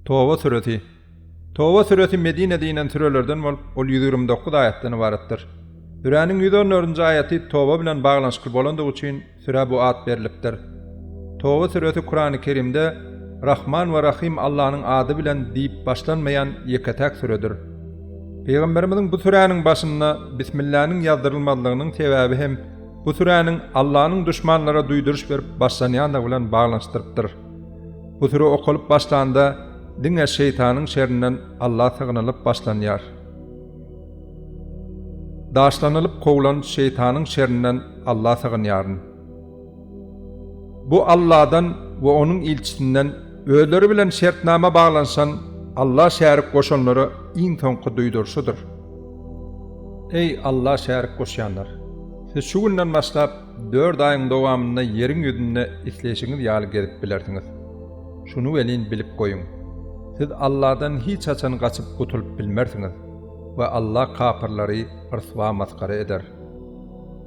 Toba suresi. Toba suresi Medine'de inen sürelerden bolup, ol 129 ayetden ibaretdir. Sürenin 114. ayeti Toba bilen bağlanşyk bolandygy üçin süre bu ad berilipdir. Toba suresi Kur'an-ı Kerim'de Rahman ve Rahim Allah'ın adı bilen deyip başlanmayan yeketek süredir. Peygamberimizin bu sürenin başında Bismillah'ın yazdırılmadığının sebebi hem bu sürenin Allah'ın düşmanlara duyduruş verip başlanyanla bilen bağlanıştırıptır. Bu süre okulup başlandı, dinle şeytanın şerrinden Allah sığınılıp başlanıyar. Daşlanılıp kovulan şeytanın şerrinden Allah sığınıyarın. Bu Allah'dan ve onun ilçisinden öğleri bilen şertname bağlansan Allah şerik koşanları in tonku duydurşudur. Ey Allah şerik koşanlar! Siz şu günden başlap 4 ayın dowamında yerin yüzünde isleşiniz ýaly gelip bilersiniz. Şunu welin bilip koyun. Siz Allah'dan hiç açan kaçıp kutulup bilmersiniz ve Allah kapırları rısva maskara eder.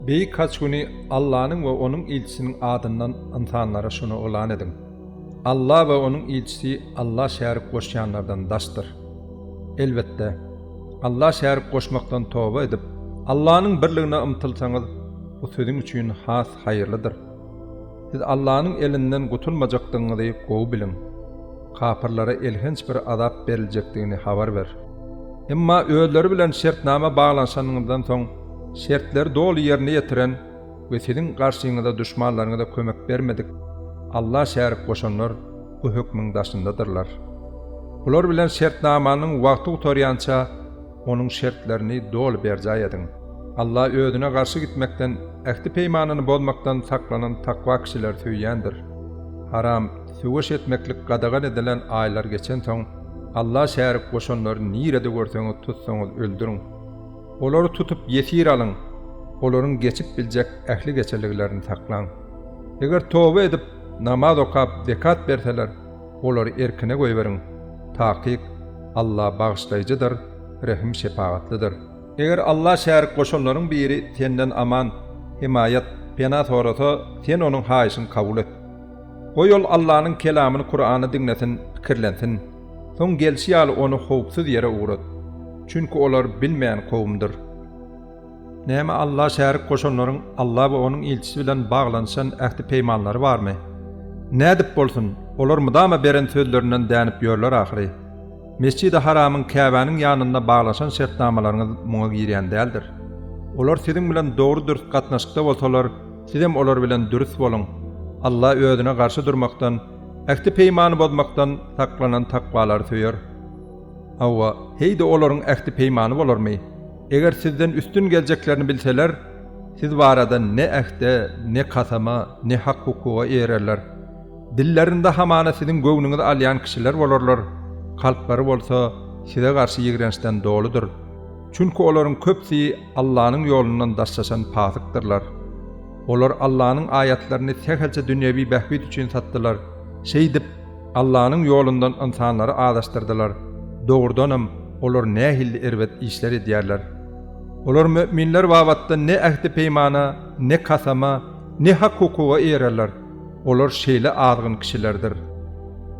Bey kaç günü Allah'ın ve onun ilçisinin adından insanlara şunu ulan edin. Allah ve onun ilçisi Allah şerik koşanlardan daştır. Elbette Allah şerik koşmaktan tövbe edip Allah'ın birliğine ımtılsanız bu sözün üçün has hayırlıdır. Siz Allah'ın elinden kutulmajaktığınızı gowy bilin. Kapırlara elhenç bir azap beriljekdigini habar ver. Emma öýleri bilen şertname bağlanşanyňyzdan soň şertler dolu ýerine ýetiren we sizin garşyňyzda düşmanlaryňyza kömek bermedik. Allah şerik koşanlar bu hökmüň daşındadyrlar. Bular bilen şertnamanyň wagty utarýança onun şertlerini dolu berjay edin. Allah özüne karşı gitmekten, ähdi peýmanyny bozmaktan saklanan takwa kişiler söýýändir. Haram, söwüş etmeklik gadagan edilen aýlar geçen soň, Allah şerik koşanlary nirede görseňiz tutsaňyz öldürün. Olary tutup ýesir alın, olaryň geçip biljek ähli geçerliklerini saklaň. Eger tövbe edip namaz okap zekat berseler, olary erkine goýberin. Takyk Allah bağışlaýjydyr, rahim şepaatlidir. Eger Allah şerik koşanlaryň biri senden aman, himayet, pena sorasa, sen onun haýyşyny kabul et. O yol Allah'ın kelamını Kur'an'ı dinlesin, fikirlensin. Son gelşi ýaly onu howpsuz yere uğrat. Çünkü olar bilmeýän kowumdyr. Näme Allah şerik koşanlaryň Allah we onun ilçisi bilen bağlanşan ähdi peýmanlary barmy? Nädip bolsun, olar mudama beren sözlerinden dänip ýörler ahyry. Mescid-i Haramyň Käbäniň ýanynda bağlaşan şertnamalaryňyz muňa girýän däldir. Olar siziň bilen dogry dürüst gatnaşykda bolsalar, siz hem olar bilen dürüst bolun. Allah özüne karşı durmaktan, ähdi peýmany bozmaktan saklanan takwalary söýer. Hawa, heýde olaryň ähdi peýmany bolarmy? Eger sizden üstün geljeklerini bilseler, siz barada ne ähde, ne kasama, ne hak hukuka ererler. Dillerinde hamana sizin göwnüňizi alýan kişiler bolarlar. Kalpları bolsa size karşı ýigrençden doludur. Çünkü olaryň köpsi Allah'ın ýolundan daşlaşan pasyktyrlar. Olar Allah'ın ayetlerini sehelçe dünyevi behbit üçün sattılar. Şeydip Allah'ın ýolundan insanları adaştırdılar. Doğrudanam olar nähilli erwet işler edýärler. Olar müminler wagtda ne ähdi peýmana, ne kasama, ne hak hukuka ererler. Olar şeýle azgyn kişilerdir.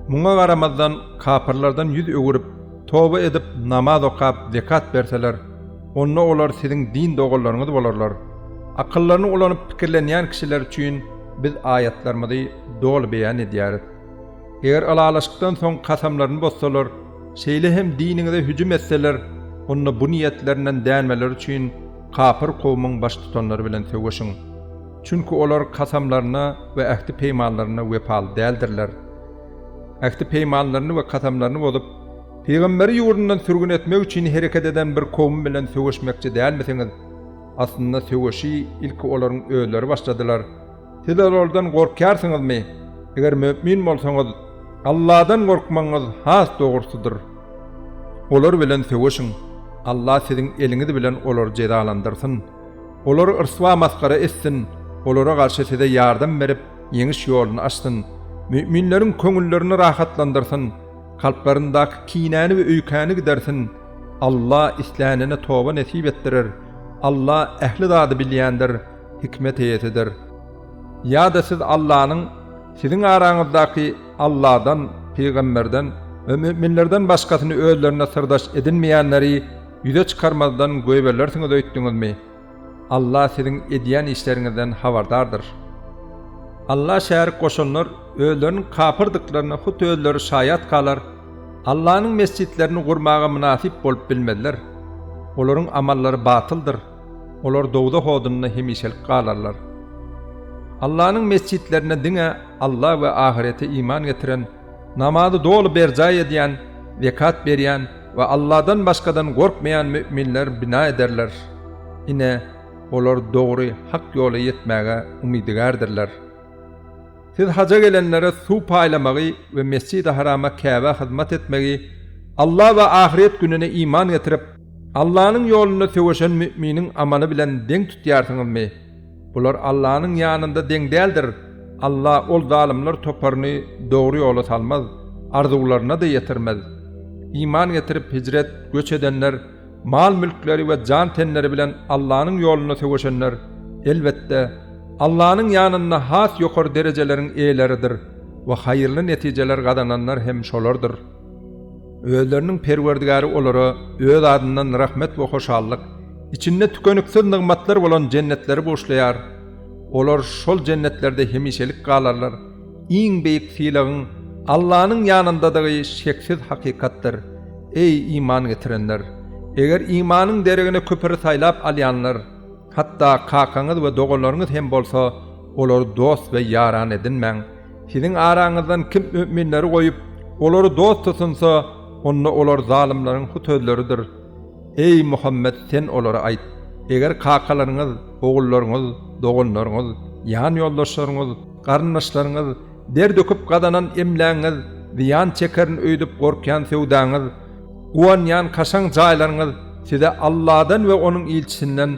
Muňa garamazdan kapırlardan yüz öwürip, tövbe edip namaz okap, zekat berseler, onda olar siziň din dogularyňyz bolarlar. Akyllaryny ulanyp pikirlenýän kişiler üçin biz ayetlerimizi dolu beýan edýäris. Eger alalaşykdan soň kasamlaryny bozsalar, şeýle hem diniňize hüjüm etseler, onda bu niýetlerinden dänmeleri üçin kapır kowmyň baş tutanlary bilen söwüşiň. Çünkü olar kasamlaryna we ähdi peýmanlaryna wepal däldirler. Ähdi peýmanlaryny we kasamlaryny bozup, Peygamberi ýurdundan sürgün etmek üçin hereket eden bir kowm bilen söwüşmekçi dälmisiňiz? Aslında söwüşi ilki olaryň öýleri başladylar. Siz olardan gorkýarsyňyzmy? Eger mümin bolsaňyz, Allah'dan gorkmaňyz has dogrusydyr. Olar bilen söwüşiň. Allah siziň eliňiz bilen olary jedalandyrsyn. Olary ırswa maskara etsin. Olara garşy size ýardam berip, ýeňiş ýoluny açsyn. Müminlerin köňüllerini rahatlandırsın, kalplarındaky kinäni we öýkäni gidersin. Allah isläniňe tövbe nesip etdirir. Allah ähli zady bilýändir, hikmet eýetidir. Ýa-da siz Allah'ın siziň araňyzdaky Allah'dan, peýgamberden ve müminlerden başkasını özlerine sırdaş edinmeyenleri yüze çıkarmadan göýberlersiniz öýtdiňizmi? Allah sizin ediyen işlerinizden habardardır. Allah şärik goşanlar özleriniň kapırdıklarına hut özleri şayat kalar, Allah'ın mescitlerini kurmağa münasip bolup bilmediler. Olaryň amallary batıldır. Olar dowda hodunna hemişelik galarlar. Allah'ın mescitlerine dine Allah ve ahirete iman getiren, namazy dolu berjay ediyen, zekat berýän ve Allah'dan başkadan gorkmayan müminler bina ederler. Ine olar dogry hak ýola ýetmäge umidigardirler. Siz haja gelenlere su paýlamagy we Mescid-i Harama Käbe hyzmat etmegi, Allah we ahiret gününe iman getirip Allah'ın ýoluna söwüşen müminiň amaly bilen deň tutýarsyňyzmy? Bular Allah'ın ýanynda deň däldir. Allah ol zalimler toparyny dogry ýola salmaz, arzuwlaryna da ýetirmez. İman getirip hicret göç edenler, mal mülkleri ve can tenleri bilen Allah'ın ýoluna söwüşenler elbette Allah'ın ýanyna has ýokary derejeleriň eýleridir we haýyrly netijeler gadananlar hem şolardyr. Özleriniň perwerdigary olara öz adyndan rahmet we hoşallyk, içinde tükönüksiz nigmatlar bolan jennetleri boşlaýar. Olar şol jennetlerde hemişelik galarlar. Iň beýik filagyň Allah'ın ýanyndadygy şeksiz hakykatdyr. Ey iman getirenler! Eger imanyň deregine köpüri saýlap alýanlar, hatta kakaňyz we dogalaryňyz hem bolsa, olar dost we ýaran edinmäň. Siziň araňyzdan kim müminleri goýup, olary dost tutsa, onda olar zalimleriň hutözleridir. Ey Muhammed, sen olara aýt. Eger kakalaryňyz, ogullaryňyz, doganlaryňyz, ýan ýoldaşlaryňyz, garyndaşlaryňyz der döküp gadanan emläňiz, ziyan çekerin öýdüp gorkýan sewdaňyz, guwanýan kaşaň jaýlaryňyz size Allah'dan ve onun ilçisinden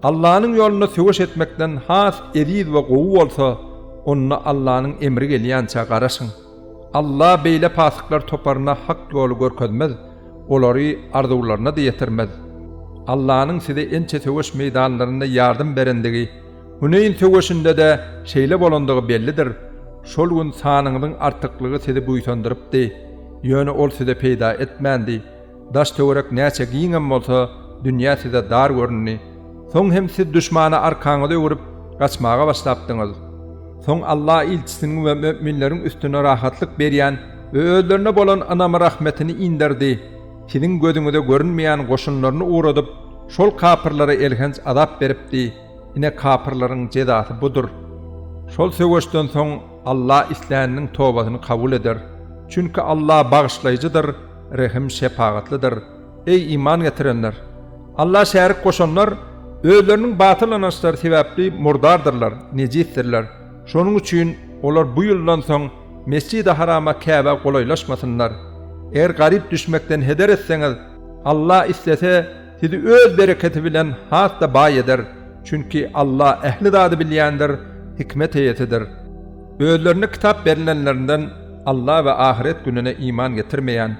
Allah'ın ýoluna söwüş etmekden has eriz we gowy bolsa, onu Allah'ın emri gelýänçe garaşyň. Allah beýle pasyklar toparyna hak ýoly görkezmez, olary arzuwlaryna da ýetirmez. Allah'ın size ençe söwüş meýdanlarynda ýardym berendigi, Huneyn söwüşinde de şeýle bolandygy bellidir. Şol gün sanyňyzyň artyklygy sizi buýsandyrypdy, ýöne ol size peýda etmändi. Daş töwerek näçe giýiňem bolsa, dünýä size dar görünni. Soň hem siz düşmana arkaňyza öwürip gaçmaga başlapdyňyz. Soň Allah ilçisiniň we müminleriň üstüne rahatlyk berýän we özlerine bolan anamy rahmetini indirdi. Siziň gözüňize görünmeýän goşunlaryny uğradyp, şol kapyrlara elhenç azap beripdi. Ine kapyrlaryň jezasy budur. Şol söwüşden soň Allah isläniň tobasyny kabul eder. Çünki Allah bağışlayıcıdır, rehim şefaatlidir. Ey iman getirenler! Allah şärik goşanlar özleriniň batyl anaçlary sebäpli murdardyrlar, nejisdirler. Şonuň üçin olar bu ýyldan soň Mescid-i Harama Käbe golaylaşmasynlar. Eger garip düşmekden heder etseňiz, Allah istese sizi öz bereketi bilen hasda baý eder. Çünki Allah ehli zady bilýändir, hikmet eýetidir. Özlerine kitap berilenlerinden Allah ve ahiret gününe iman getirmeyen,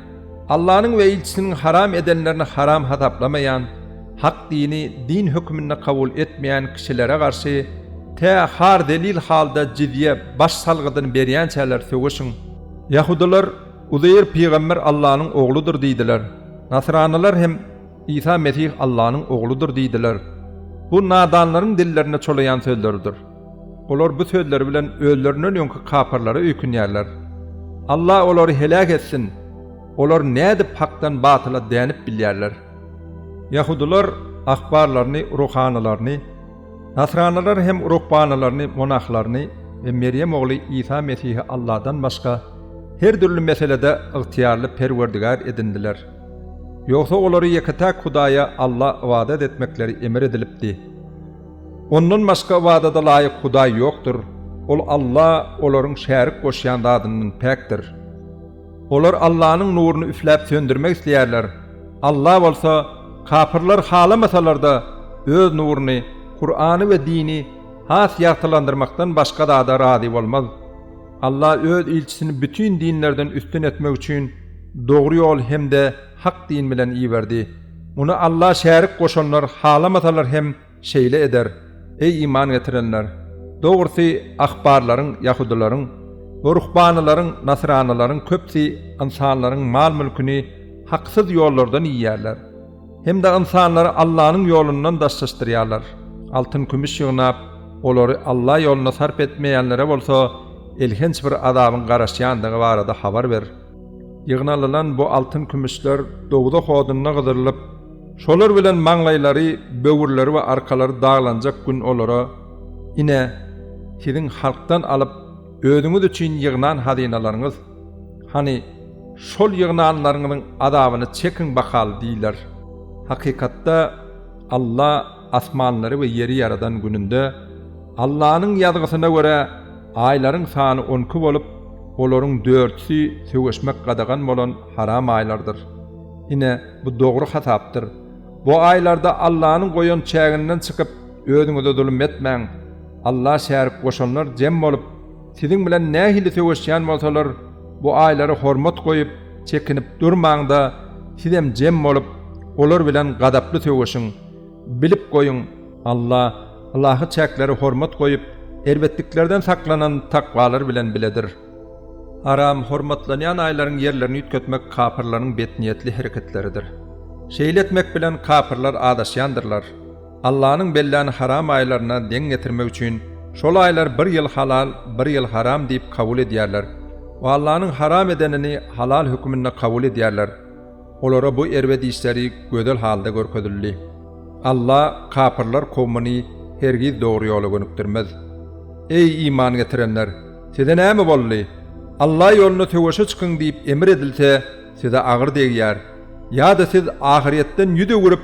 Allah'ın ve ilçisinin haram edenlerini haram hataplamayan, hak dini, din hükmünde kabul etmeyen kişilere karşı har delil halda ciddiye baş salgıdını berýän çäler söwüşüň. Yahudiler Uzeyr peygamber Allah'ın oğludur diýdiler. Nasranylar hem İsa Mesih Allah'ın oğludur diýdiler. Bu nadanlaryň dillerine çolayan sözlerdir. Olar bu sözleri bilen özlerinden ýönkü kapyrlara öýkünýärler. Allah olary helak etsin. Olar nädip hakdan batyla dänip bilýärler. Yahudiler ahbarlaryny, ruhanylaryny, Nasranylar hem ruhbanylaryny, monahlaryny we Meryem ogly İsa Mesihi Allah'dan başga her türlü meselede ygtyarly perwerdigar edindiler. Ýogsa olary ýeketäk Hudaýa Allah ibadet etmekleri emir edilipdi. Ondan başga ibadata laýyk Hudaý ýokdur. Ol Allah olaryň şärik goşýan zadynyň päkdir. Olar Allah'ın nuruny üfläp söndürmek isleýärler. Allah bolsa kapyrlar halamasalar da öz nuruny, Kur'any we dini has ýagtylandyrmakdan başga da razy bolmaz. Allah öz ilçisini bütün dinlerden üstün etmek üçin dogry ýol hemde hak din bilen iýerdi. Onu Allah şärik goşanlar halamasalar hem şeýle eder. Ey iman getirenler! Dogrusy ahbarlaryň, Yahudilaryň Bu ruhbanylaryň, nasranylaryň köpsi insanlaryň mal mülkini haksız ýollardan ýýärler. Hem de insanlary Allahyň ýolundan daşlaşdyrýarlar. Altyn kümüş ýygnap, olary Allah ýoluna sarp etmeýänlere bolsa, elhenç bir adabyň garaşýandygy barada habar ber. Ýygnalylan bu altyn kümüşler dogda hodyna gyzyrylyp, şolar bilen maňlaýlary, böwürleri we arkalary daglanjak gün olara ine siziň halkdan alyp ödüňiz üçin ýygnan hadinalaryňyz, hani şol ýygnanlaryňyň adabyny çekin bakal diýler. Hakykatda Allah asmanlary we ýeri ýaradan gününde Allahyň ýazgysyna görä aýlaryň sany 12 bolup, olaryň 4'si söwüşmek gadagan bolan haram aýlardyr. Ine bu dogry hasapdyr. Bu aýlarda Allahyň goýan çäginden çykyp ödüňize zulm etmäň. Allah şärik goşanlar jem bolup, siziň bilen nähili söwüşýän bolsalar, bu aýlary hormat goýup, çekinip durmaňda, sizem jem bolup, olar bilen gadaply söwüşiň. Bilip goýun, Allahy çäkleri hormat goýup, erbetliklerden saklanan takwalar bilen biledir. Haram hormatlanýan aýlaryň ýerlerini ýetmek kafirlaryň betniýetli hereketleridir. Şeýletmek bilen kafirlar adaşýandyrlar. Allahyň belläni haram aýlaryna deň getirmek üçin şol aýlar bir ýyl halal, bir ýyl haram diýip kabul edýärler. We Allahyň haram edenini halal hükmünde kabul edýärler. Olara bu erbedişleri gödel halda görkezildi. Allah kafirlar kowmuny hergiz dogry ýola gönükdirmez. Ey iman getirenler, size näme boldy? Allah ýoluna töweşe çykyň diýip emir edilse, size agyr degýär. Ýa-da siz ahiretden ýüde görüp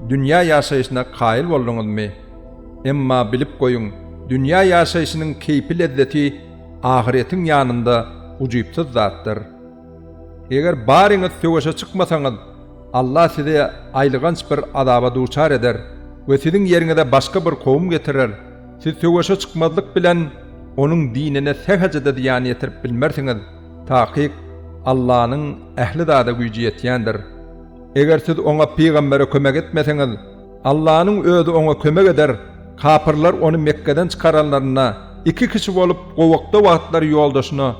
dünýä ýaşaýyşyna kaýyl bolduňyzmy? Emma bilip goýun, dünýä ýaşaýyşynyň keýpi lezzeti ahiretiň ýanynda ujuýpsyz zatdyr. Eger baryňyz töweşe çykmasaňyz, Allah size aýlyganç bir adaba duçar eder we siziň ýeriňize başga bir kowum getirer. Siz töweşe çykmazlyk bilen onuň dinine sehjede diýan ýetirip bilmersiňiz, taýyk Allahyň ähli zada güýji ýetýändir. Eger siz oňa peýgambere kömek etmeseňiz, Allahyň özi oňa kömek eder. Kafirler onu Mekke'den çıkaranlarına 2 kişi bolup gowakda wagtlar ýoldaşyna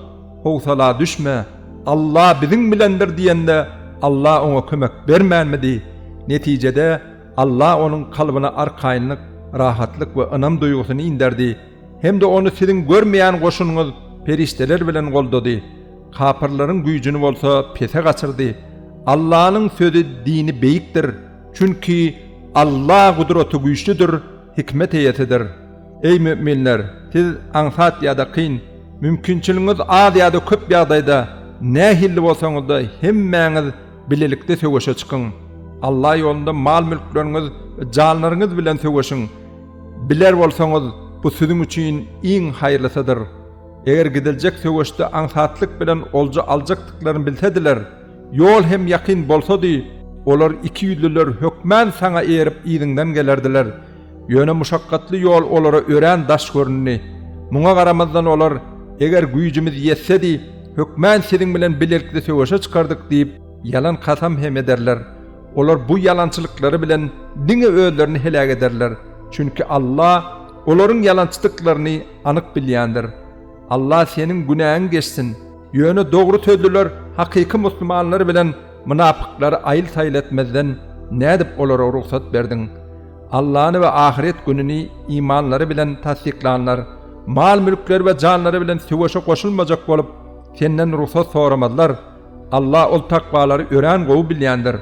howsala düşme, Allah biziň bilendir diýende Allah oňa kömek bermänmidi. Netijede Allah onuň kalbyna arkaýynlyk, rahatlyk we ynam duýgusyny inderdi. Hem de onu siziň görmeýän goşunyňyz perişteler bilen goldady. Kafirlaryň güýjüni bolsa pese gaçyrdy. Allahyň sözi dini beýikdir. Çünki Allah gudraty güýçlüdür, hikmet eýetidir. Ey müminler, siz ansat ýa-da kyn, mümkinçiligiňiz az ýa-da köp ýagdaýda nähilli bolsaňyz da hemmäňiz bilelikde söwüşe çykyň. Allah ýolunda mal mülkleriňiz, janlaryňyz bilen söwüşiň. Biler bolsaňyz, bu siziň üçin iň haýyrlysydyr. Eger gidiljek söwüşde ansatlyk bilen olja aljakdyklaryny bilsediler, ýol hem ýakyn bolsady, olar iki ýüzlüler hökmän saňa erip ýygyňdan gelerdiler. Ýöne muşakkatly ýol olara ören daş görünni. Muňa garamazdan olar, eger güýjimiz ýetsedi, hökmän siziň bilen bilelikde söwüşe çykardyk diýip yalan kasam hem ederler. Olar bu yalançylyklary bilen diňe özlerini helak ederler. Çünki Allah olaryň yalançylyklaryny anyk bilýändir. Allah senin günahın geçsin. Ýöne dogry sözlüler hakyky muslimanlar bilen münapyklary aýyl taýyl etmezden nädip olara ruhsat berdiň? Allah'ını ve ahiret gününü imanları bilen tasdiklanlar, mal mülkleri ve canları bilen söwüşe koşulmajak bolup, senden ruhsat soramazlar. Allah ol takvaları ören gowy bilýändir.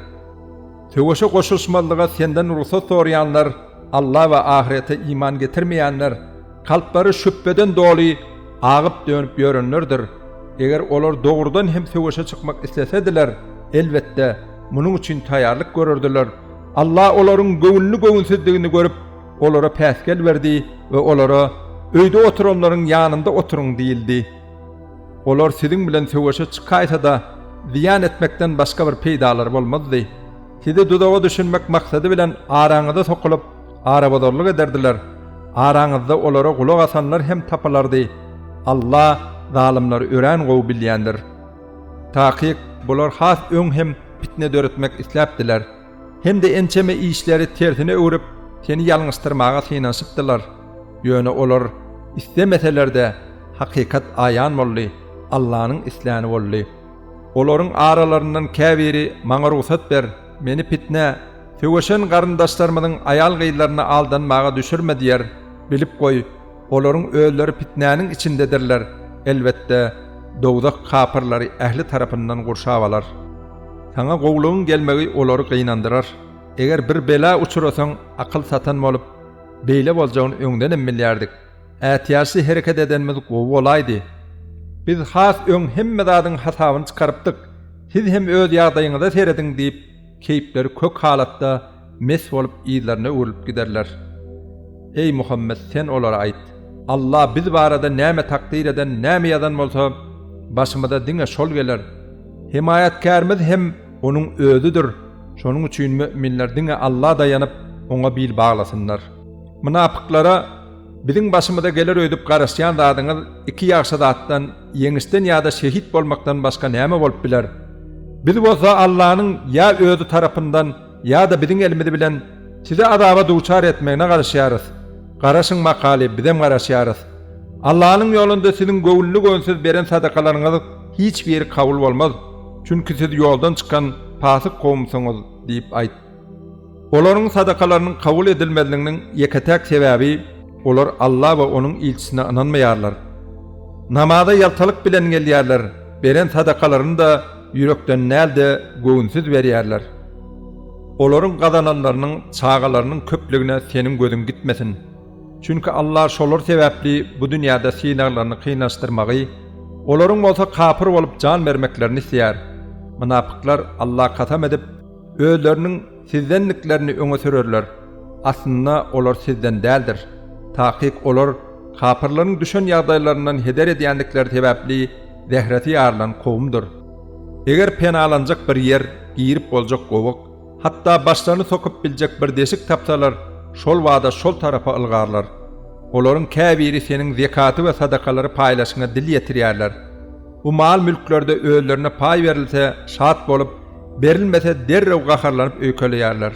Söwüşe koşulmalyga senden ruhsat sorayanlar, Allah ve ahirete iman getirmeýänler, kalpları şüpheden doly agyp dönüp ýörenlerdir. Eger olar dogrudan hem söwüşe çykmak istesediler, elbetde munuň üçin taýýarlyk görürdiler. Allah olaryň göwnlü göwünsizligini görüp, olara päsgel berdi we olara öýde oturanlaryň ýanynda oturuň diýildi. Olar siziň bilen söwüşe çykaýsa da ziyan etmekden başga bir peýdalar bolmazdy. Sizi dudaga düşünmek maksady bilen araňyza sokulup, arabadorlyk ederdiler. Araňyzda olara gulak asanlar hem tapalardy. Allah zalimleri ören gowy bilýändir. Taýyk bular has öň hem fitne döretmek isläpdiler. Hem de ençeme işleri tersine öwrüp, seni ýalňystyrmaga synaşypdylar. Ýöne olar istemeseler de hakykat aýan boldy. Allah'ın isläni boldy. Olaryň aralaryndan käbiri maňa ruhsat ber, meni pitne, söwüşen garyndaşlarymyň ayal gyýlaryna aldanmaga düşürme diýer. Bilip goý, olaryň öýleri pitnäniň içindedirler. Elbetde dowdak kapyrlary ähli tarapyndan gurşawalar. Sana gowlugyň gelmegi olary gynandyrar. Eger bir bela uçurasaň akyl satan bolup, beýle boljagyny öňden emmelýärdik. Ätýasy hereket edenmiz gowy bolaydy. Biz has öň hemme zadyň hasabyny çykarypdyk. Siz hem öz ýagdaýyňyza seredin diýip, keýpleri kök halatda mes bolup ýylaryna öwrülip giderler. Ey Muhammed, sen olara aýt. Allah biz barada näme takdir eden, näme ýazan bolsa, başymyza diňe şol geler. Himayatkärimiz hem onuň özüdür. Şonuň üçin müminler diňe Allah daýanyp, oňa bil baglasynlar. Munapyklara biziň başymyza geler öýdüp garaşýan zadyňyz iki ýagşy zatdan, ýeňişden ýa-da şehit bolmakdan başga näme bolup biler? Biz bolsa Allah'nyň ýa özü tarapyndan ýa-da biziň elimiz bilen size azaba duçar etmegine garaşýarys. Garaşyň makaly bizem garaşýarys. Allah'nyň ýolunda siziň göwünli gönsiz beren sadakalaryňyz hiç bir kabul bolmaz. Çünki siz ýoldan çykan pasyk gowmsyňyz diýip aýt. Olaryň sadakalarynyň kabul edilmezliginiň ýeketäk sebäbi olar Allah we onuň ilçisine inanmaýarlar. Namaza ýaltalyk bilen gelýärler. Beren sadakalaryny da ýürekden näde göwünsiz berýärler. Olaryň gazananlarynyň çağalarynyň köpligine seniň gözüň gitmesin. Çünki Allah şolar sebäpli bu dünýäde sinaglaryny kıynaşdyrmagy, olaryň bolsa kapyr bolup can bermeklerini isleýär. Munapyklar Allah kasam edip özleriniň sizdenliklerini öňe sürerler. Aslynda olar sizden däldir. Taqiq olar kapyrlaryň düşen ýagdaýlaryndan heder edýändikleri sebäpli zehreti ýarlan kowumdur. Eger penalanjak bir ýer, giýirip boljak gowuk, hatta başlaryny sokup biljek bir deşik tapsalar, şol wada şol tarapa ylgarlar. Olaryň käbiri seniň zekaty we sadakalary paýlaşyňa dil ýetirýärler. Bu mal mülklerde öýlerine pay berilse şat bolup, berilmese derrew gaharlanyp öýkelýärler.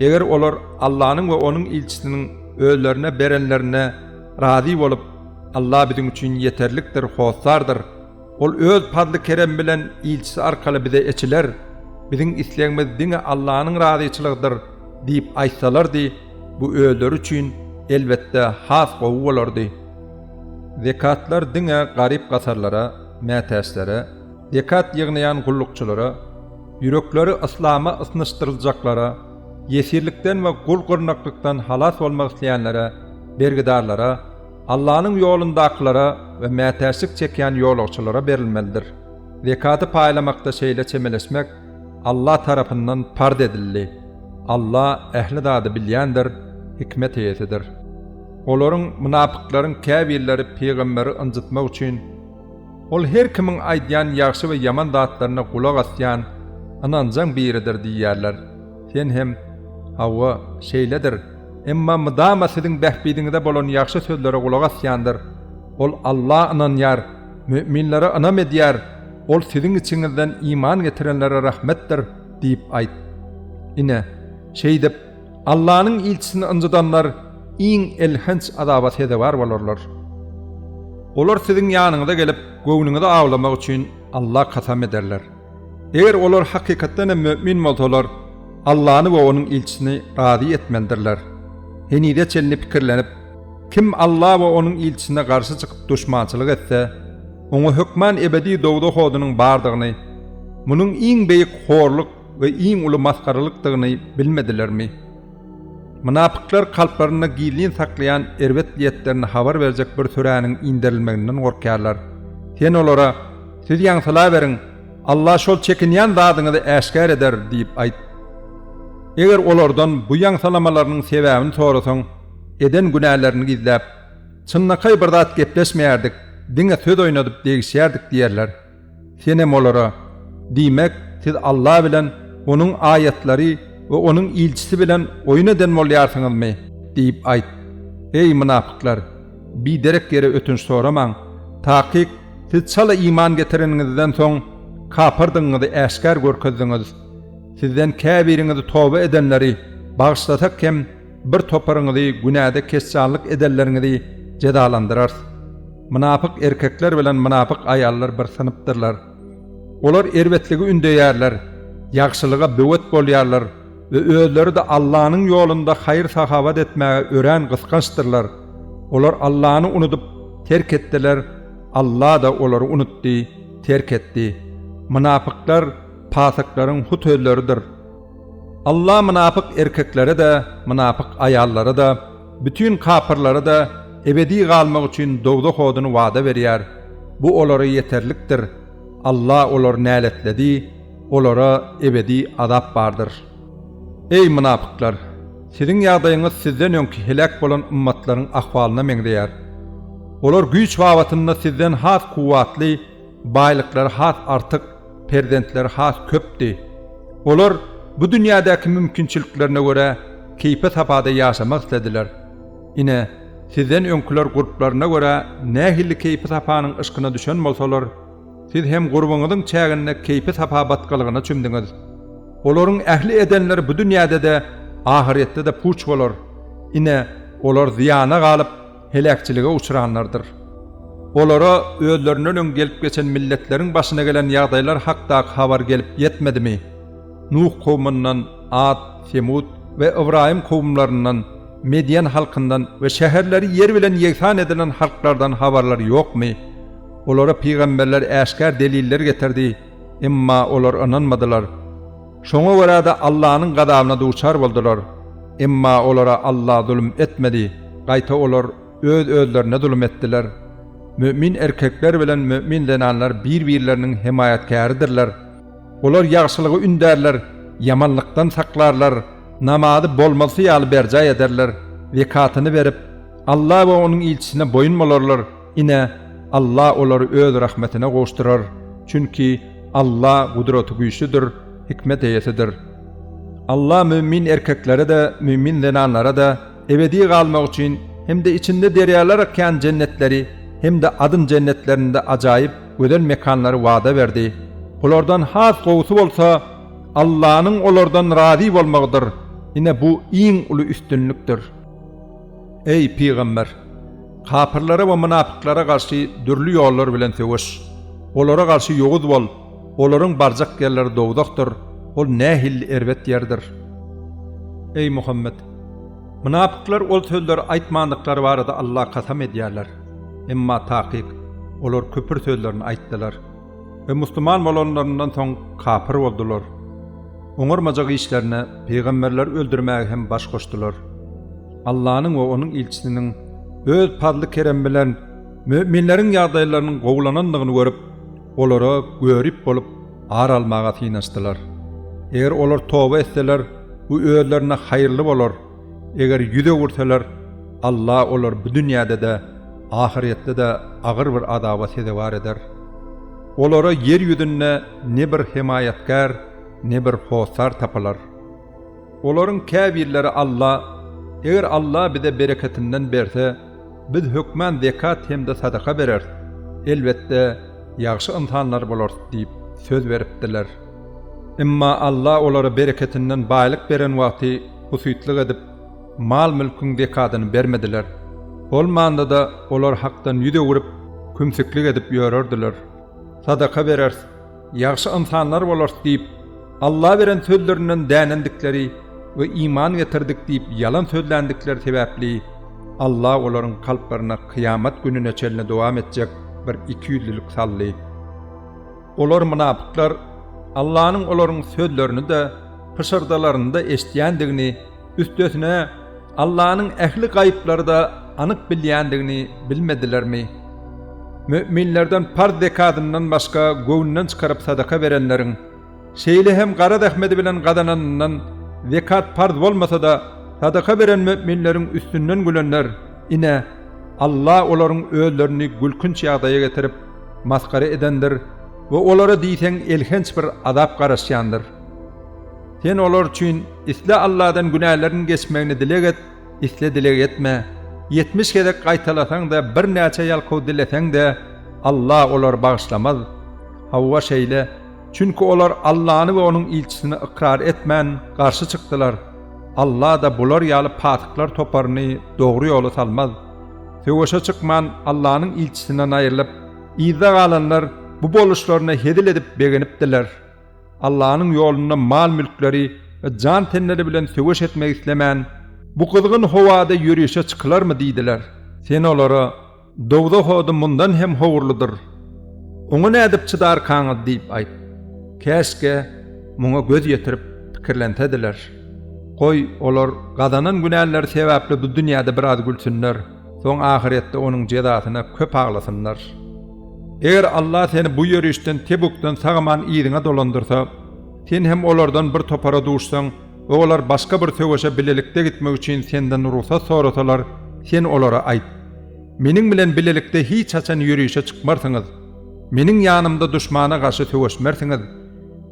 Eger olar Allah'nyň we onuň ilçisiniň öýlerine berenlerine razy bolup, Allah biziň üçin ýeterlikdir, hosardyr. Ol öz padly kerem bilen ilçisi arkaly bize eçiler. Biziň isleýäňmiz diňe Allah'nyň razyçylygydyr diýip aýtsalardy, bu öýler üçin elbetde has gowy bolardy. Zekatlar diňe garyp gasarlara, mätäslere, zekat ýygnaýan gullukçylara, ýürekleri islama ısnışdyryljaklara, yesirlikden we gul gyrnaklykdan halas bolmak isleýänlere, bergidarlara, Allah'nyň ýolundaklara we mätäslik çekýän ýolagçylara berilmelidir. Zekaty paýlamakda şeýle çemeleşmek Allah tarapyndan pard edildi. Allah ähli zady bilýändir, hikmet eýetidir. Olaryň munapyklaryň käbirleri peýgamberi ynjytmak üçin ol her kimiň aýdýan ýagşy we ýaman zatlaryna gulak asýan ananjaň biridir diýýärler. Sen hem hawa şeýledir. Emma mydama siziň bähbidiňizde bolan ýagşy sözlere gulak asýandyr. Ol Allah inanýar, müminlere inam edýär. Ol siziň içiňizden iman getirenlere rahmetdir diýip aýt. Ine şeýdip Allah'nyň ilçisini ynjydanlar iň elhenç azaba sedewar bolarlar. Olar siziň ýanyňyza gelip göwnüňizi aglamak üçin Allah kasam ederler. Eger olar hakykatdan mümin bolsalar, Allah'ny we onuň ilçisini razy etmelidirler. Henide çelini pikirlenip, kim Allah we onuň ilçisine garşy çykyp düşmançylyk etse, oňa hökman ebedi dowda hodunyň bardygyny, munyň iň beýik horluk we iň uly maskaralykdygyny bilmedilermi? Munapyklar kalplaryna giýilin saklayan erwet diýetlerini habar berjek bir töräniň indirilmeginden gorkýarlar. Sen olara, siz ýaňsala beriň, Allah şol çekinýän zadyňyzy äşkär eder diýip aýt. Eger olardan bu ýaňsalamalarynyň sebäbini sorasaň, eden günälerini gizläp, çynnakay bir zat gepleşmeýärdik, diňe söz oýnadyp degişýärdik diýerler. Sen hem olara, diýmek siz Allah bilen, onuň aýatlary we onuň ilçisi bilen oýun eden bolýarsyňyzmy diýip aýt. Ey munapyklar, bir derek ýere ötünç soramaň. Taqiq siz çala iman getireningizden soň kapyrdyňyzy äşkär görkezdiňiz. Sizden käbiriňizi toba edenleri bagşlasak hem bir toparyňyzy günäde kesçanlyk edenleriňizi cedalandyrar. Münapık erkekler bilen münapık ayallar bir sınıptırlar. Olar erbetligi ündeyerler, yaxşılığa böwet bolýarlar we özleri de Allah'ın yolunda hayır sahabat etmeye ören kıskançtırlar. Olar Allah'ını unutup terk ettiler, Allah da onları unuttu, terk etti. Münapıklar pasıkların hutözleridir. Allah münapık erkeklere de, münapık ayallara da, bütün kapırlara da ebedi kalmak için dogdok odunu vada verýär. Bu olara yeterliktir. Allah olar näletledi, olara ebedi azap bardır. Ey münapıklar! Sizin ýagdaýyňyz sizden öňki helak bolan ummatlaryň ahwalyna meňdeýär. Olar güýç wagtynda sizden has kuwatly, baýlyklar has artyk, perdentler has köpdi. Olar bu dünýädäki mümkinçiliklerine göre keype tapada ýaşamak istediler. Ine sizden öňkiler guruplarına göre nähilli keype tapanyň ışkyna düşen bolsalar, siz hem gurbuňyzyň çägine keype tapa batgalygyna çümdiňiz. Olaryň ähli edenler bu dünýäde de ahiretde de puç bolar. Ine olar ziyana galyp helakçylyga uçuranlardyr. Olara özlerinden gelip geçen milletleriň başyna gelen ýagdaýlar hakda habar gelip yetmedimi? Nuh kowmundan, Ad, Semud ve Ibrahim kowumlaryndan, Medyen halkyndan ve şäherleri yer bilen ýeksan edilen halklardan habarlar ýokmy? Olara peýgamberler äşkär deliller getirdi, emma olar inanmadylar. Şoňa görä de Allah'ın gadabyna duçar boldular. Emma olara Allah zulüm etmedi. Gaýta olar öz özlerine zulüm etdiler. Mümin erkekler bilen mümin denanlar bir-birleriniň himayetkäridirler. Olar ýagşylygy ündärler, yamanlykdan saklarlar, namazy bolmasy ýaly berja ederler, zekatyny berip Allah we onuň ilçisine boyun bolarlar. Ine Allah olary öz rahmetine goşdurar. Çünki Allah gudraty güýçlidir, hikmet eýesidir. Allah mümin erkeklere de, mümin denanlara da ebedi galmak için hem de içinde deryalar akan cennetleri hem de adın cennetlerinde acayip gödel mekanları wada verdi. Olardan has gowsy bolsa Allah'ın olardan razi bolmagydyr. Ine bu iň uly üstünlükdir. Ey peýgamber! Kapırlara ve münapıklara karşı dürlü yollar bilen söwüş. Olara karşı ýoguz bol. Olaryň barjak ýerleri dowdakdyr. Ol nähilli erbet ýerdir. Ey Muhammed! Münapıklar ol sözleri aýtmandyklary barada Allah kasam edýärler. Emma takyk, olar köpür sözlerini aýtdylar. Ve Müslüman bolanlaryndan soň kapır boldular. Oňarmajak işlerine peýgamberler öldürmäge hem baş goşdular. Allah'ın ve onuň ilçisiniň öz padly kerem bilen müminleriň ýagdaýlarynyň gowlanandygyny görüp, olara görüp bolup ar almaga synaşdylar. Eger olar toba etseler, bu özlerine hayrly bolar. Eger ýüze gursalar, Allah olar bu dünýäde de, ahiretde de agyr bir azaba sezebar eder. Olara yer ýüzünde ne bir himayetkär, ne bir hosar tapalar. Olaryň käbirleri Allah, eger Allah bize bereketinden berse, biz hükmen zekat hem de sadaka berer. Elbette ýagşy insanlar bolar diýip söz beripdiler. Emma Allah olara bereketinden baýlyk beren wagty husytlyk edip mal mülküň zekatyny bermediler. Olmanda da olar hakdan ýüze gurup kümsüklik edip ýörerdiler. Sadaka berer, ýagşy insanlar bolar diýip Allah beren sözlerinden dänendikleri ve iman getirdik diýip yalan sözlendikleri sebäpli Allah olaryň kalplaryna kıyamet gününe çelne dowam etjek bir 200'lük sally. Olar münapıklar Allah'ın olaryň sözlerini de pışırdalarını da eşdiýändigini, üstesine Allah'ın ähli gaýyplary da anyk bilýändigini bilmedilermi? Müminlerden par zekatyndan başga göwünden çykaryp sadaka berenleriň şeýle hem gara dähmedi bilen gadanandan zekat farz bolmasa da sadaka beren müminleriň üstünden gülenler, ine Allah olaryň özlerini gülkünç ýagdaýa getirip maskara edendir ve olara diýseň elhenç bir azap garaşýandyr. Sen olar üçin isle Allah'dan günahlarını geçmegini dilek et, isle dilek etme. 70 kere gaýtalasaň da bir näçe ýalkow dileseň de Allah olar bagyşlamaz. Hawwa şeýle, çünkü olar Allah'ını ve onuň ilçisini ikrar etmän garşy çykdylar. Allah da bular ýaly patyklar toparyny dogry ýola salmaz. töweşe çykman Allah'ın ilçisinden ayrılıp, ýyza galanlar bu boluşlaryna hedil edip begenipdiler. Allah'ın ýolunda mal mülkleri ve can tenleri bilen töweş etmek islemän bu kızgın howada ýürüýüşe çykylarmy diýdiler. Sen olara dowda howdy mundan hem howurludyr. Oňa nädip çydar kaňyz diýip aýt. Käşke muňa göz ýetirip pikirlentediler. Koy olar gadanan günäller sebäpli bu dünýäde biraz gülsünler. Soň ahiretde onuň jezasyna köp aglasynlar. Eger Allah seni bu ýörüşden Tebukdan sagaman ýygyňa dolandyrsa, sen hem olardan bir topara duşsaň we olar başga bir töweşe bilelikde gitmek üçin senden ruhsat sorasalar, sen olara aýt. Meniň bilen bilelikde hiç haçan ýürüýüşe çykmarsyňyz. Meniň ýanymda duşmana garşy töweşmersiňiz.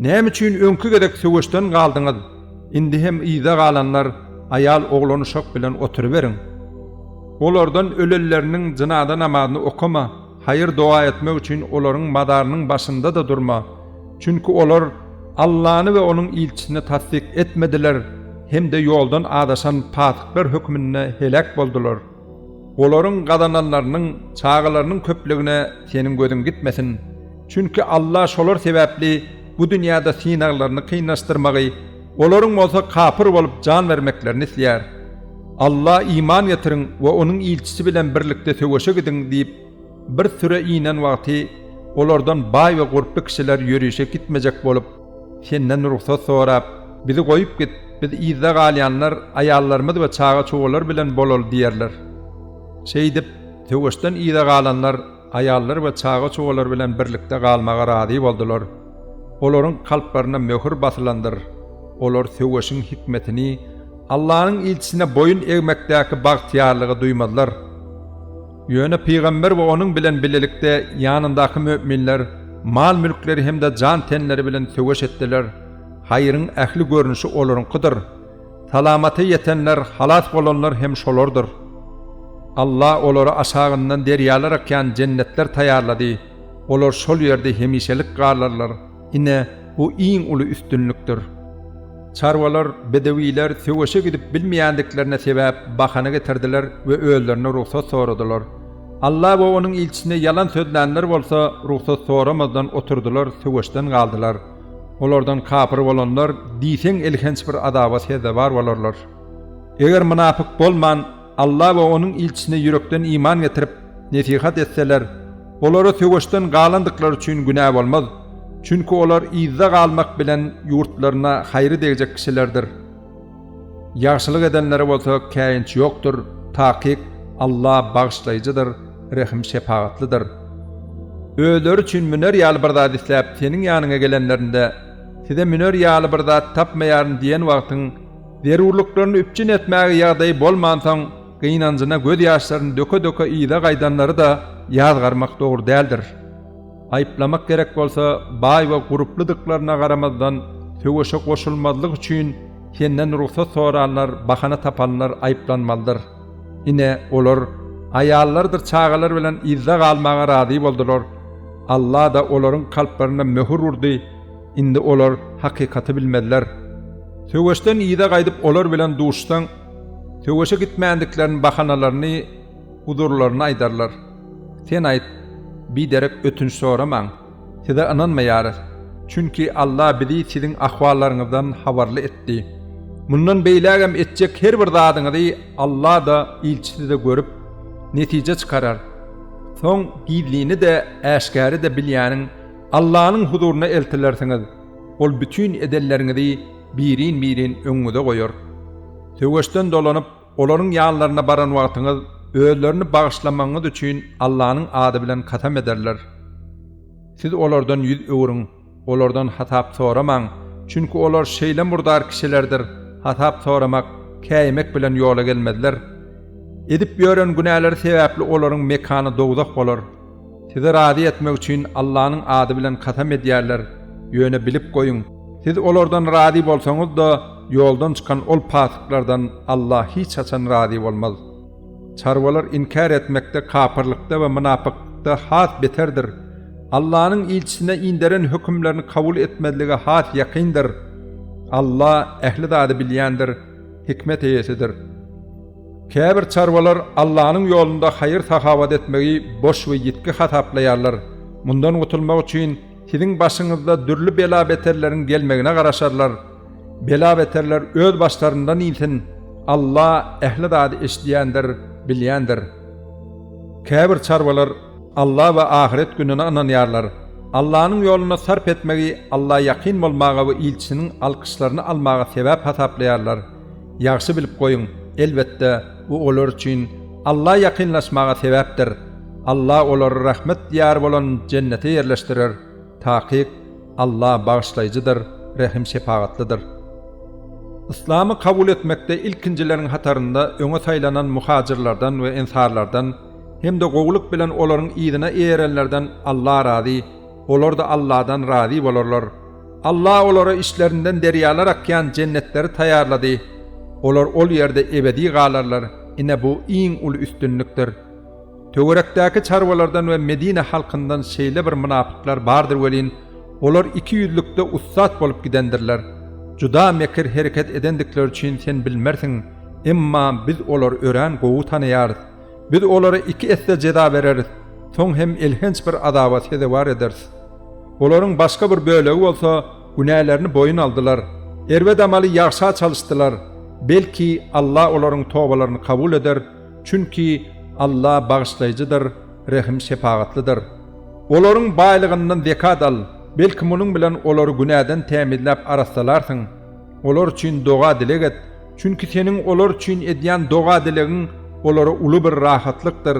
Näme üçin öňkü gerek töweşden galdyňyz? Indi hem ýyza galanlar ayal oglany şok bilen oturuberin. Olardan ölelleriniň jynada namazyny okama, hayır dua etmek üçin olaryň madarynyň başynda da durma. Çünki olar Allah'ını ve onun ilçisini tasdik etmediler, hem de yoldan adaşan patıklar hükmüne helak boldular. Olaryň gadananlarynyň çağılarynyň köpligine senin gözün gitmesin. Çünkü Allah şolar sebäpli bu dünýäde sinaglaryny kıynaşdyrmagy, olaryň bolsa kafir bolup can vermeklerini isleýär. Allah iman getirin ve onun ilçisi bilen birlikde töweşe gidin diýip bir süre inen wagty olardan bay ve gurply kişiler ýürüýüşe gitmejek bolup senden ruhsat sorap bizi goýup git, biz ýyza galyanlar ayallarymyz we çağa çoğular bilen bolal diýerler. Şeýdip töweşden ýyza galanlar ayallar we çağa çoğular bilen birlikde galmaga razy boldular. Olaryň kalplaryna möhür basylandyr. Olar töweşiň hikmetini, Allah'ın ilçisine boyun eğmekdäki bagtyarlygy duýmadylar. Ýöne Peygamber we onuň bilen bilelikde ýanyndaky müminler mal mülkleri hem de can tenleri bilen töweş etdiler. Haýyryň ähli görnüşi olaryňkydyr. Salamaty ýetenler, halas bolanlar hem şolardyr. Allah olary aşagyndan derýalar akýan jennetler taýýarlady. Olar şol ýerde hemişelik galarlar. Ine bu iň uly üstünlükdir. Çarwalar, bedewiler töweşe gidip bilmeýändiklerine sebäp bahana getirdiler we öýlerine ruhsat soradylar. Allah we onuň ilçisine yalan sözlänler bolsa ruhsat soramadan oturdular, töweşden galdylar. Olardan kafir bolanlar diýseň elhenç bir adaba sezebar bolarlar. Eger munapyk bolman, Allah we onuň ilçisine ýürekden iman getirip nesihat etseler, olara töweşden galandyklary üçin günah bolmaz. Çünkü olar ýyza galmak bilen ýurtlaryna haýry degijek kişilerdir. Ýaşylyk edenlere bolsa käýinç ýokdur. Takyk Allah bagşlaýjydyr, rehim şepagatlydyr. Öýler üçin müner ýaly bir zat isläp seniň ýanyňa gelenlerinde size müner ýaly bir zat tapmaýaryn diýen wagtyň zerurlyklaryny üpçün etmäge ýagdaý bolmansaň gynanjyna göz ýaşlaryny döke-döke ýyza gaýdanlary da ýazgarmak dogry däldir. Ayıplamak gerek bolsa bay we guruplydyklaryna garamazdan töweşe goşulmazlyk üçin senden ruhsat soranlar, bahana tapanlar ayıplanmalıdır. Ine olar ayallardyr, çağalar bilen ýyza galmaga razy boldular. Allah da olaryň kalplaryna möhür urdy. Indi olar hakykaty bilmediler. Töweşden ýyza gaýdyp olar bilen duşsaň, töweşe gitmändiklerini bahanalaryny huzurlaryna aýdarlar. Sen aýt, bir derek ötünç soramaň. Size ananmaýar. Çünki Allah bizi sizin ahwallaryňyzdan habarly etdi. Mundan beýlägem etjek her bir zadyňyzy Allah da ilçisi de görüp netije çykarar. Soň gizlini de äşgäri de bilýäniň Allah'ın huzuruna eltilersiňiz. Ol bütün edelleriňizi birin öňüňize goýar. Töweşden dolanyp olaryň ýanlaryna baran wagtyňyz öýlerini bağışlamaňyz üçin Allah'ın ady bilen kasam ederler. Siz olardan ýüz öwrüň, olardan hatap soramaň, çünki olar şeýle murdar kişilerdir. Hatap soramak, käýmek bilen ýola gelmediler. Edip ýören günäleri sebäpli olaryň mekany dowzak bolar. Sizi razy etmek üçin Allah'ın ady bilen kasam edýärler. Ýöne bilip goýuň. Siz olardan razy bolsaňyz da ýoldan çykan ol pasyklardan Allah hiç haçan razy bolmaz. Çarwalar inkar etmekde, kafirlikde ve münapıklıkda has beterdir. Allah'ın ilçisine inderen hükümlerini kabul etmediligi has yakındır. Allah ehli zady bilýändir, hikmet eýesidir. Käbir çarwalar Allah'ın yolunda hayır sahavat etmegi boş ve yitki hataplayarlar. Mundan gutulmak üçin sizin başınızda dürlü bela beterlerin gelmegine garaşarlar. Bela beterler öz başlarından insin. Allah ehli dady eşdiýändir, bilýändir. Käbir çarwalar Allah we ahiret gününe ananýarlar. Allah'ın yoluna sarp etmegi Allah yakin bolmaga we ilçinin alkışlaryny almaga sebäp hataplayarlar. Ýaxşy bilip goýun, elbetde bu olar üçin Allah yakinlaşmaga sebäpdir. Allah olary rahmet diyar bolan cennete yerleşdirer. Taqiq Allah bağışlayıcıdır, rahim şefaatlidir. İslam'ı kabul etmekde ilkincilerin hatarında öňe saýlanan muhajirlardan ve ensarlardan hem de gowluk bilen olaryň ýygyna erenlerden Allah razy, olar da Allah'dan razy bolarlar. Allah olara işlerinden deryalar akýan cennetleri taýarlady. Olar ol ýerde ebedi galarlar. Ine bu iň uly üstünlükdir. Töwerekdäki çarwalardan we Medine halkyndan şeýle bir munapyklar bardyr welin. Olar iki ýüzlükde ussat bolup gidendirler. Juda mekir hereket edendikler üçin sen bilmersiň. Emma biz olar ören gowy tanaýarys. Biz olara iki esde ceda bereriz. Soň hem elhenç bir adabat hedewar ederiz. Olaryň başga bir bölegi bolsa günälerini boyun aldylar. Erwe damaly ýagşa çalışdylar. Belki Allah olaryň tobalaryny kabul eder. Çünki Allah bağışlayıcıdır, rahim şefaatlidir. Olaryň baýlygyndan zekat al. Belki munuň bilen olary günäden tämizläp arasalarsın. Olar üçin doga dilek et. Çünki seniň olar üçin edýän doga dilegiň olara uly bir rahatlykdyr.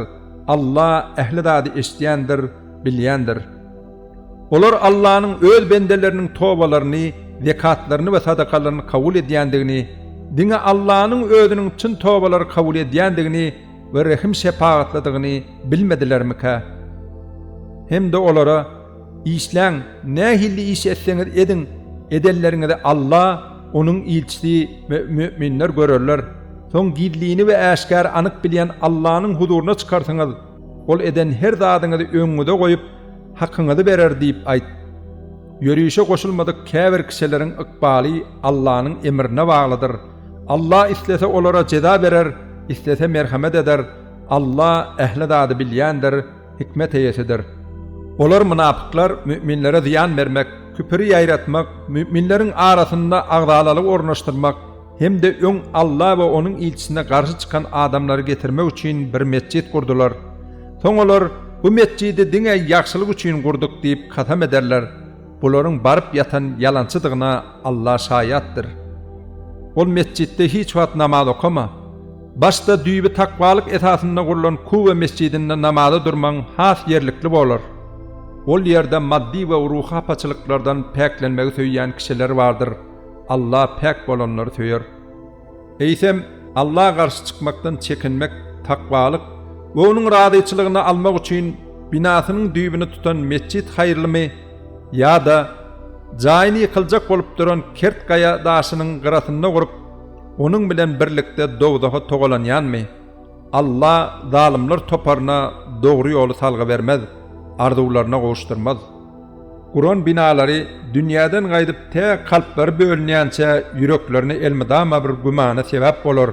Allah ehli dady eşdiýändir, bilýändir. Olar Allah'ın öz bendelerinin tobalaryny, zekatlaryny we sadakalaryny kabul edýändigini, diňe Allah'ın özüniň çyn tobalary kabul edýändigini we rahim şefaatlidigini bilmedilermika? Hem de olara işläň, nähilli iş etseňiz edin, edenleriňizi Allah, onuň ilçisi we müminler görerler. Soň gizliğini we äşkär anyk bilýän Allah'ın huzuruna çykarsyňyz, ol eden her zadyňyzy öňüňize goýup hakyňyzy berer diýip aýt. Ýörüşe goşulmadyk käbir kişileriň ykbaly Allah'ın emrine baglydyr. Allah istese olara ceza berer, istese merhamet eder. Allah ehli dady bilýändir, hikmet eýesidir. Olar munapyklar müminlere ziyan vermek, küpri ýaýratmak, müminleriň arasynda agdalalyk ornaşdyrmak, hem de öň Allah we onuň ilçisine garşy çykan adamlary getirmek üçin bir mescit kurdular. Soň olar bu mescidi diňe ýaxşylyk üçin gurduk diýip kasam ederler. Bularyň baryp ýatan ýalançydygyna Allah şaýatdyr. Ol mescitde hiç wagt namaz okama. Başda düýbi takwalyk esasynda gurulan Kuwe mescidinde namaza durmaň has ýerlikli bolar. Ol ýerde maddi we ruhy apaçylyklardan päklenmegi söýýän kişiler bardyr. Allah pek bolanları söýer. Eýsem Allah garşy çykmakdan çekinmek, takwalyk we onuň radyçylygyny almak üçin binasynyň düýbini tutan mescit haýyrlymy ýa-da jaýyny ýykyljak bolup duran kert gaýa daşynyň gyrasyna gurup onuň bilen birlikde dowdaga togalanýanmy? Allah zalimler toparına dogry ýoly salga bermez, arzuwlaryna gowuşdurmaz. Kur'an binalary dünýäden gaýdyp te kalplar bölünýänçe yüreklerini elmedama bir gümana sebäp bolar.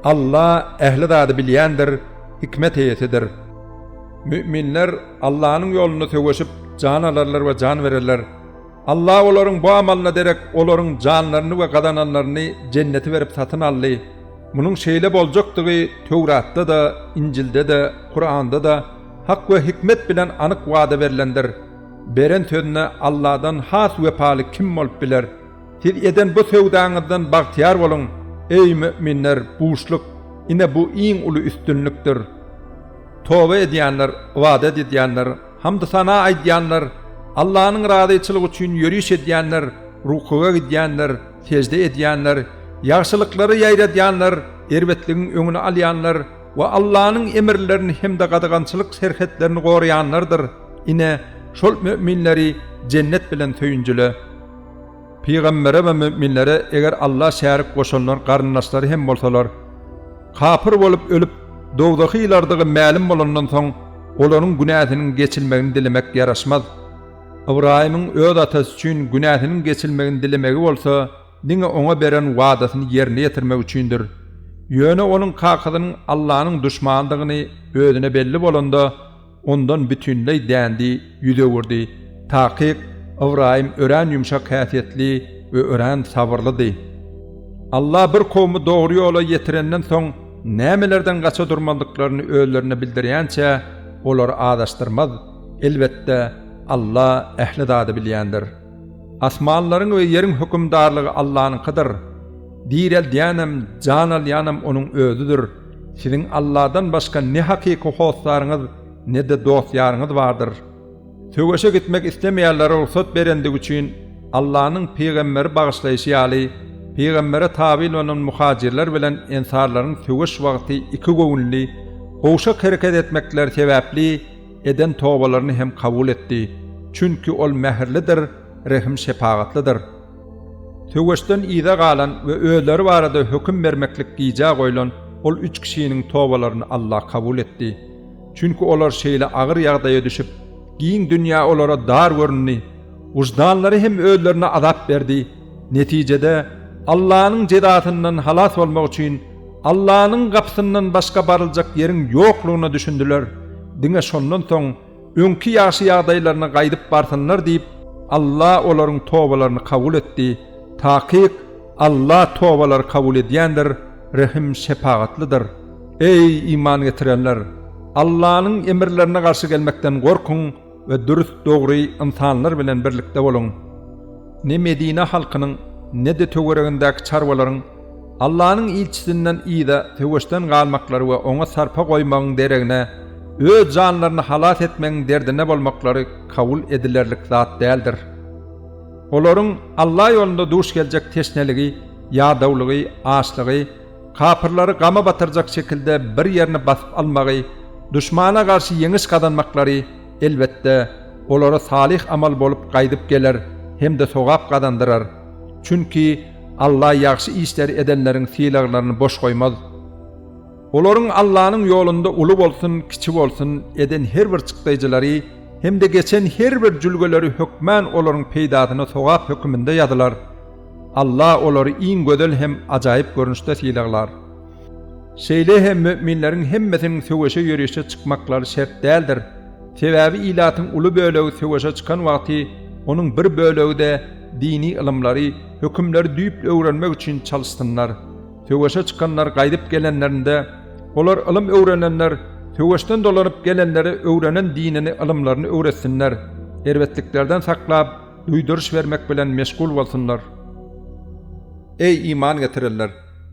Allah ehli dady bilýändir, hikmet eýesidir. Müminler Allah'ın ýoluna töweşip can alarlar we can bererler. Allah olaryň bu amalyna derek olaryň janlaryny we gadananlaryny cenneti berip satyn aldy. Munuň şeýle boljakdygy Tewratda da, İncilde de, Kur'anda da hak we hikmet bilen anyk wada berilendir. Beren sözüne Allah'dan has wepaly kim bolup biler? Siz eden bu sowdaňyzdan bagtyar bolun. Ey müminler, buşluk, ine bu iň uly üstünlükdir. Toba edýänler, wada edýänler, hamdy sana aýdýanlar, Allah'ın radyçylygy üçin ýörüş edýänler, rukuga gidýänler, secde edýänler, ýaxşylyklary ýaýradýanlar, erwetligiň öňüne alýanlar we Allah'ın emirlerini hem de gadagançylyk serhetlerini goraýanlardyr. Ine şol müminleri cennet bilen söýünjüle. Peýgambere we müminlere eger Allah şärik goşanlar garyndaşlary hem bolsalar, kafir bolup ölüp dowdaky ýylardygy ma'lum bolandan soň olaryň günähiniň geçilmegini dilemek ýaraşmaz. Ibrahim'in öz atasy üçin günähiniň geçilmegini dilemegi bolsa, diňe oňa beren wadasyny ýerine ýetirmek üçindir. Ýöne onun kakydynyň Allah'nyň düşmandygyny özüne belli bolanda ondan bütünley dändi, ýüdegurdy. Takyk Ibrahim ören ýumşak häsiýetli we ören sabırlydy. Allah bir kowmy dogry ýola ýetirenden soň nämelerden gaça durmalyklaryny özlerine bildirýänçe olary adaşdyrmaz. Elbetde Allah ähli zady bilýändir. Asmanlaryň we ýeriň hükümdarlygy Allah'nynkydyr. Direl diýänem, jan alýanem onuň özüdür. Siziň Allah'dan başga ne hakyky howsaryňyz, ne de dost ýaryňyz bardyr. Töweşe gitmek istemeýärlere ruhsat berendik üçin Allah'nyň peýgamberi bagyşlaýşy ýaly Peygambere tabi bolan muhajirler bilen ensarlaryň töweş wagty iki gowunly, gowşak hereket etmekler sebäpli eden towbalaryny hem kabul etdi. Çünki ol mähirlidir, rehim şepagatlydyr. Töweşden ýyda galan we özleri barada höküm bermeklik giýja goýulan ol üç kişiniň towbalaryny Allah kabul etdi. Çünki olar şeýle agyr ýagdaýa düşüp, giň dünýä olara dar görünni, ujdanlary hem özlerine azap berdi. Netijede Allah'nın cedatından halas olmak için Allah'nın kapısından başka barılacak yerin yokluğuna düşündüler. Dine şondan soň öňki ýaşy ýagdaýlaryna gaýdyp barsınlar diýip Allah olaryň towbalaryny kabul etdi. Takyk Allah towbalary kabul edýändir, rehim şepagatlydyr. Ey iman getirenler! Allah'nın emirlerine karşı gelmekden gorkun ve dürüst dogry insanlar bilen birlikde bolun. Ne Medine halkynyň ne de töweregindäki çarwalaryň Allah'nyň ilçisinden ýyda töweşden galmaklary we oňa sarpa goýmagyň deregine öz janlaryny halas etmegiň derdine bolmaklary kabul edilerlik zat däldir. Olaryň Allah ýolunda duş geljek teşneligi, ýadawlygy, açlygy, kapyrlary gama batyrjak şekilde bir ýerine basyp almagy, düşmana garşy ýeňiş gadanmaklary elbetde olara salih amal bolup gaýdyp geler hem de sogap gadandyrar. Çünki Allah ýaxşy işleri edenleriň silaglaryny boş goýmaz. Olaryň Allah'nyň ýolunda uly bolsun, kiçi bolsun eden her bir çykdyjylary hem de geçen her bir jülgeleri hökmän olaryň peýdadyna sogap hökmünde ýadylar. Allah olary iň gödel hem ajaýyp görnüşde silaglar. Şeýle hem müminleriň hemmesiniň söwüşe ýörüşe çykmaklary şert däldir. Sebäbi ilatyň uly bölegi söwüşe çykan wagty onuň bir bölegi de dini ilmlary, hökümleri düýüp öwrenmek üçin çalyşdynlar. Töweşe çykanlar gaýdyp gelenlerinde, olar ilm öwrenenler, töweşden dolanyp gelenleri öwrenen dinini ilmlaryny öwretsinler. Erwetliklerden saklap, duýduruş bermek bilen meşgul bolsunlar. Ey iman getirenler!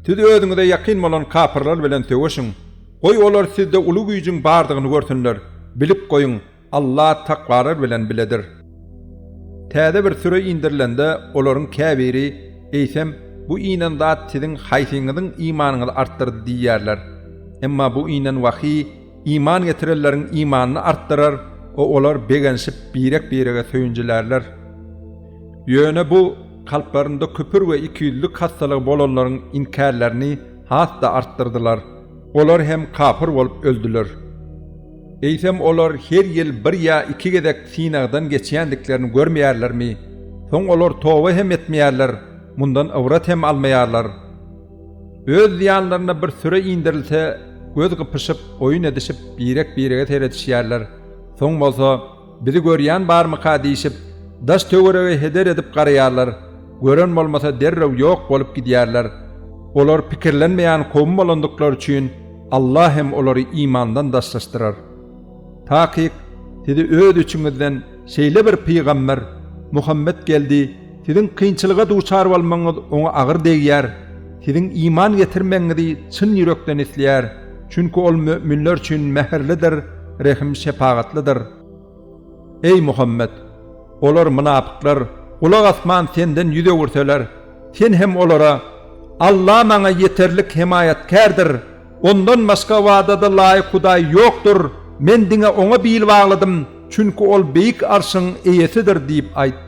Siz özüňize ýakyn bolan kapyrlar bilen töweşiň. Goý olar sizde uly güýjüň bardygyny görsünler. Bilip goýuň, Allah takwalar bilen biledir. Täze bir süre indirilende olaryň käbiri eýsem bu inen zat siziň haýsyňyzyň imanyňyzy artdyrdy diýýärler. Emma bu inen wahy iman getirenleriň imanyny artdyrar, olar begenşip birek-birege söýünjilerler. Ýöne bu kalplarynda küpür we ikiyüzlük hastalygy bolanlaryň inkarlaryny hasda artdyrdylar. Olar hem kafir bolup öldüler. Eýsem olar her ýyl bir ýa iki gedek sinagdan geçýändiklerini görmeýärlermi? Soň olar towa hem etmeýärler, mundan awrat hem almaýarlar. Öz ýanlaryna bir süre indirilse, göz gypyşyp, oýun edişip, birek-birege teretişýärler. Soň bolsa, bizi görýän barmyka diýişip, daş töwerege heder edip garaýarlar. Gören bolmasa derrew ýok bolup gidýärler. Olar pikirlenmeýän kowum bolandyklary üçin Allah hem olary imandan daşlaşdyrar. Takyk, sizi öz üçüňizden şeýle bir peýgamber Muhammed geldi, siziň kynçylyga duçar bolmaňyz oňa agyr degýär, siziň iman getirmeňizi çyn ýürekden isleýär, çünki ol müminler üçin mähirlidir, rehim şepagatlydyr. Ey Muhammed! Olar munapyklar, ulak asman senden ýüze gürseler, sen hem olara Allah maňa ýeterlik himayetkardyr, ondan başga wadada laýyk Hudaý ýokdur, men diňe oňa bil bagladym, çünki ol beýik arşyň eýesidir diýip aýt.